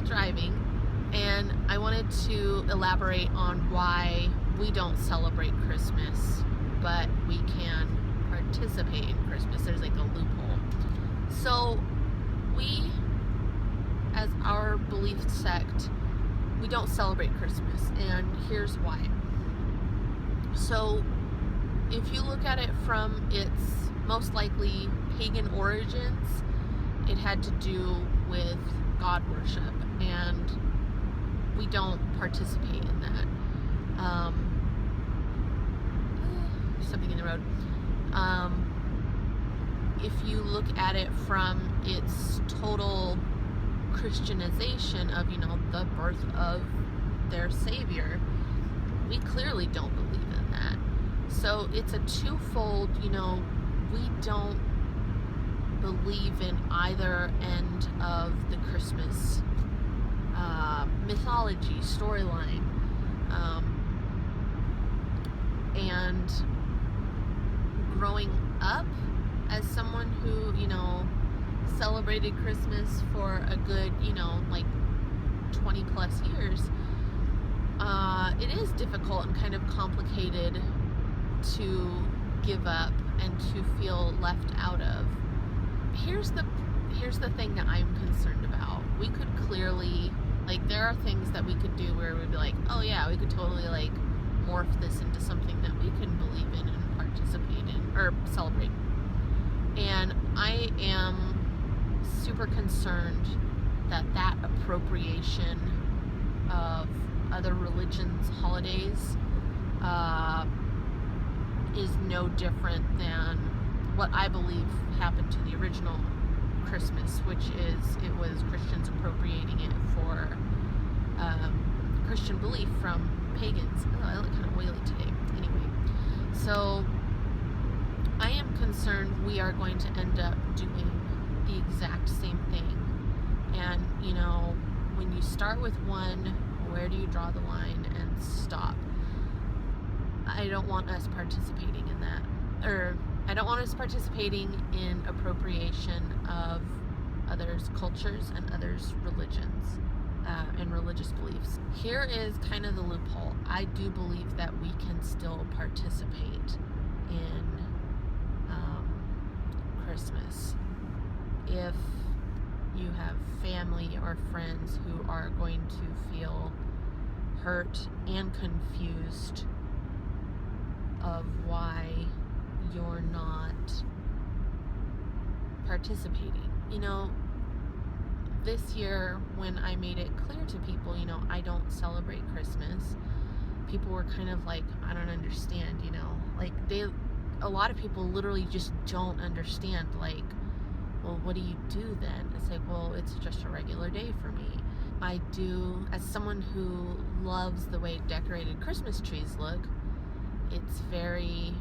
while driving, and I wanted to elaborate on why we don't celebrate Christmas, but we can participate in Christmas. There's like a loophole. So we, as our belief sect, we don't celebrate Christmas, and here's why. So if you look at it from its most likely pagan origins, it had to do with God worship, and we don't participate in that. Something in the road. If you look at it from its total Christianization of, the birth of their Savior, we clearly don't believe in that. So it's a twofold, we don't believe in either end of the Christmas mythology, storyline. And growing up as someone who, celebrated Christmas for a good, 20 plus years, it is difficult and kind of complicated to give up and to feel left out of. Here's the thing that I'm concerned about. We could clearly, there are things that we could do where we'd be like, oh yeah, we could totally morph this into something that we can believe in and participate in or celebrate. And I am super concerned that appropriation of other religions' holidays is no different than what I believe happened to the original Christmas, which is it was Christians appropriating it for Christian belief from pagans. Oh, I look kind of oily today. Anyway, so I am concerned we are going to end up doing the exact same thing. And, when you start with one, where do you draw the line and stop? I don't want us participating in that. Or I don't want us participating in appropriation of others' cultures and others' religions and religious beliefs. Here is kind of the loophole. I do believe that we can still participate in Christmas if you have family or friends who are going to feel hurt and confused of why you're not participating. This year when I made it clear to people, I don't celebrate Christmas, people were kind of like, I don't understand, a lot of people literally just don't understand, well, what do you do then? It's like, well, it's just a regular day for me. I do, as someone who loves the way decorated Christmas trees look, it's very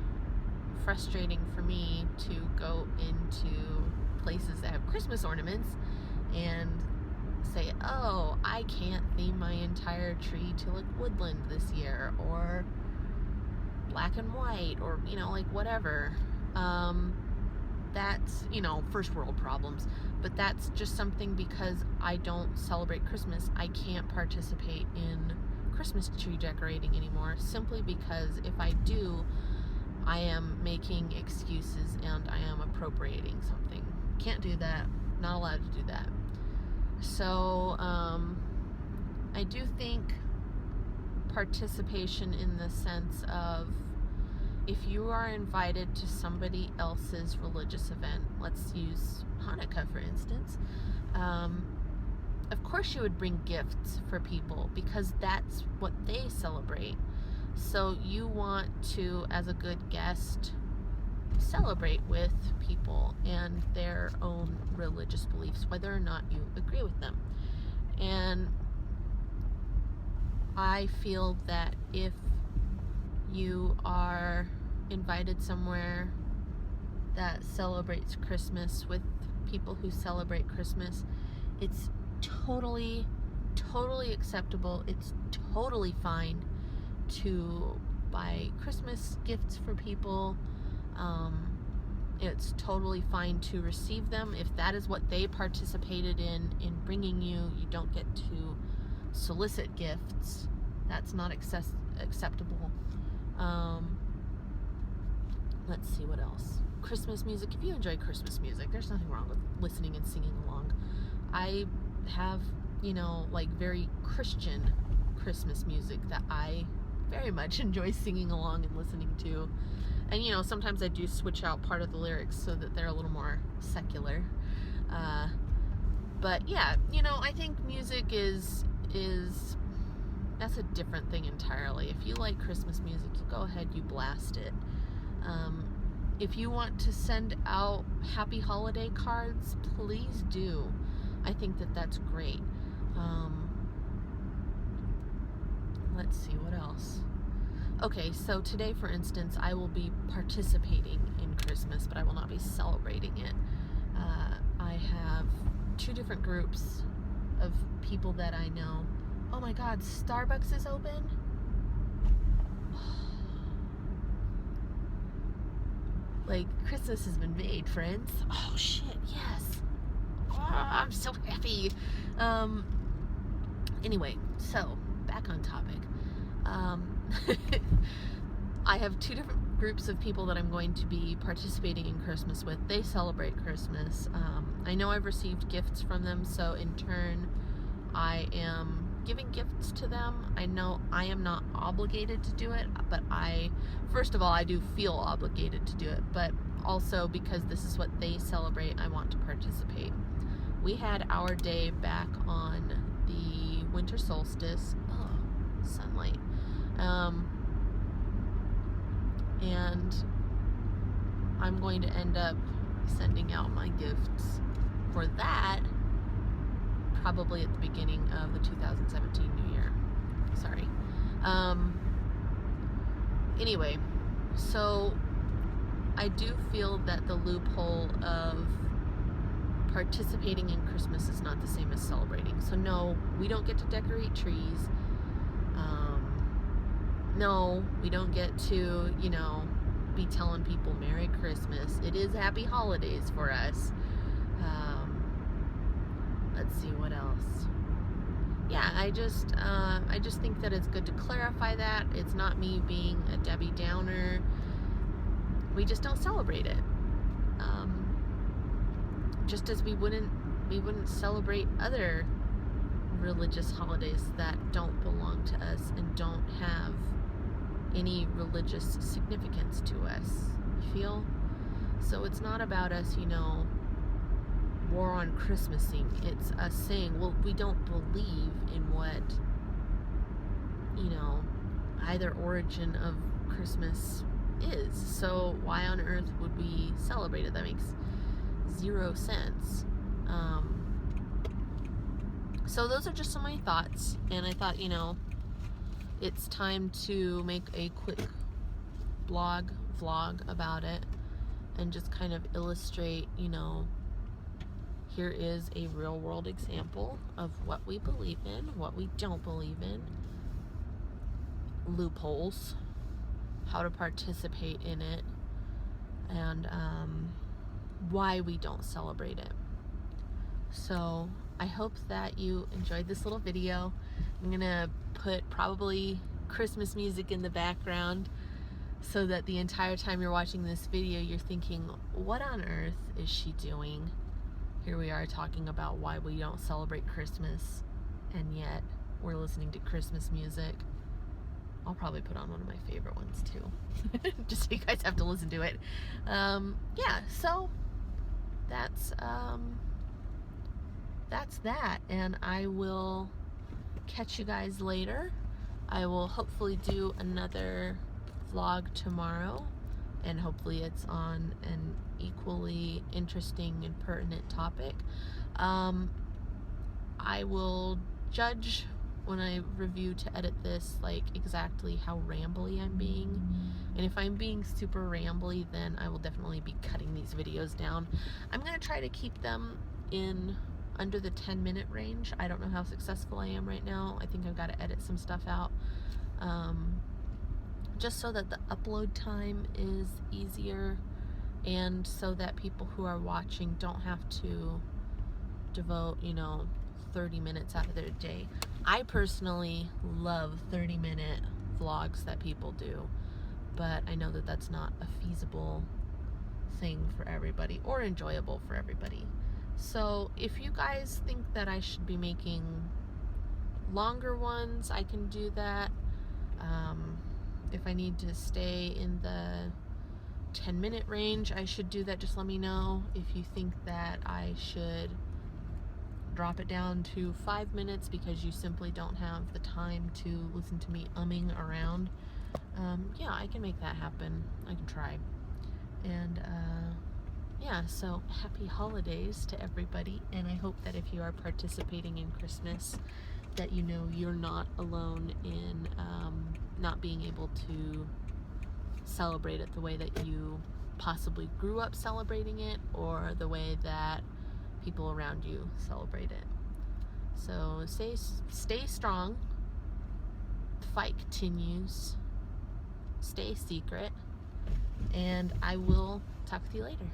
frustrating for me to go into places that have Christmas ornaments and say, oh, I can't theme my entire tree to look woodland this year, or black and white, or whatever. That's first world problems, but that's just something because I don't celebrate Christmas. I can't participate in Christmas tree decorating anymore, simply because if I do, I am making excuses and I am appropriating something. Can't do that. Not allowed to do that. So I do think participation in the sense of, if you are invited to somebody else's religious event, let's use Hanukkah for instance, of course you would bring gifts for people because that's what they celebrate. So you want to, as a good guest, celebrate with people and their own religious beliefs, whether or not you agree with them. And I feel that if you are invited somewhere that celebrates Christmas with people who celebrate Christmas, it's totally acceptable. It's totally fine to buy Christmas gifts for people It's totally fine to receive them. If that is what they participated in bringing you, you don't get to solicit gifts. That's not acceptable. Let's see what else. Christmas music. If you enjoy Christmas music, there's nothing wrong with listening and singing along. I have, like very Christian Christmas music that I very much enjoy singing along and listening to. And sometimes I do switch out part of the lyrics so that they're a little more secular. But yeah, I think music is that's a different thing entirely. If you like Christmas music, you go ahead, you blast it. If you want to send out happy holiday cards, please do. I think that that's great. Let's see, what else? Okay, so today, for instance, I will be participating in Christmas, but I will not be celebrating it. I have 2 different groups of people that I know. Oh my God, Starbucks is open? Like, Christmas has been made, friends. Oh shit, yes. Oh, I'm so happy. Anyway, so back on topic. I have 2 different groups of people that I'm going to be participating in Christmas with. They celebrate Christmas. I know I've received gifts from them, so in turn I am giving gifts to them. I know I am not obligated to do it, but first of all, I do feel obligated to do it, but also because this is what they celebrate, I want to participate. We had our day back on the winter solstice. Oh, sunlight. And I'm going to end up sending out my gifts for that probably at the beginning of the 2017 New Year. Sorry. Anyway, so I do feel that the loophole of participating in Christmas is not the same as celebrating. So no, we don't get to decorate trees. No, we don't get to, be telling people Merry Christmas. It is Happy Holidays for us. Let's see what else. Yeah, I just think that it's good to clarify that. It's not me being a Debbie Downer. We just don't celebrate it. Just as we wouldn't celebrate other religious holidays that don't belong to us and don't have any religious significance to us. You feel? So it's not about us, war on Christmasing. It's us saying, well, we don't believe in what, either origin of Christmas is. So why on earth would we celebrate it? That makes 0 sense. So those are just some of my thoughts, and I thought, it's time to make a quick vlog about it and just kind of illustrate, here is a real world example of what we believe in, what we don't believe in, loopholes, how to participate in it, and why we don't celebrate it. So I hope that you enjoyed this little video. I'm gonna put probably Christmas music in the background so that the entire time you're watching this video you're thinking, what on earth is she doing? Here we are talking about why we don't celebrate Christmas, and yet we're listening to Christmas music. I'll probably put on one of my favorite ones too, just so you guys have to listen to it. Yeah, so that's that, and I will catch you guys later. I will hopefully do another vlog tomorrow, and hopefully it's on an equally interesting and pertinent topic. I will judge when I review to edit this, like, exactly how rambly I'm being, and if I'm being super rambly, then I will definitely be cutting these videos down. I'm gonna try to keep them in under the 10-minute range. I don't know how successful I am right now. I think I've got to edit some stuff out, just so that the upload time is easier. and so that people who are watching don't have to devote, 30 minutes out of their day. I personally love 30-minute vlogs that people do, but I know that that's not a feasible thing for everybody or enjoyable for everybody. So if you guys think that I should be making longer ones, I can do that. If I need to stay in the 10-minute range, I should do that. Just let me know. If you think that I should drop it down to 5 minutes because you simply don't have the time to listen to me umming around, yeah, I can make that happen. I can try. And yeah, so happy holidays to everybody, and I hope that if you are participating in Christmas, that you know you're not alone in not being able to celebrate it the way that you possibly grew up celebrating it, or the way that people around you celebrate it. So stay strong, the fight continues, stay secret, and I will talk with you later.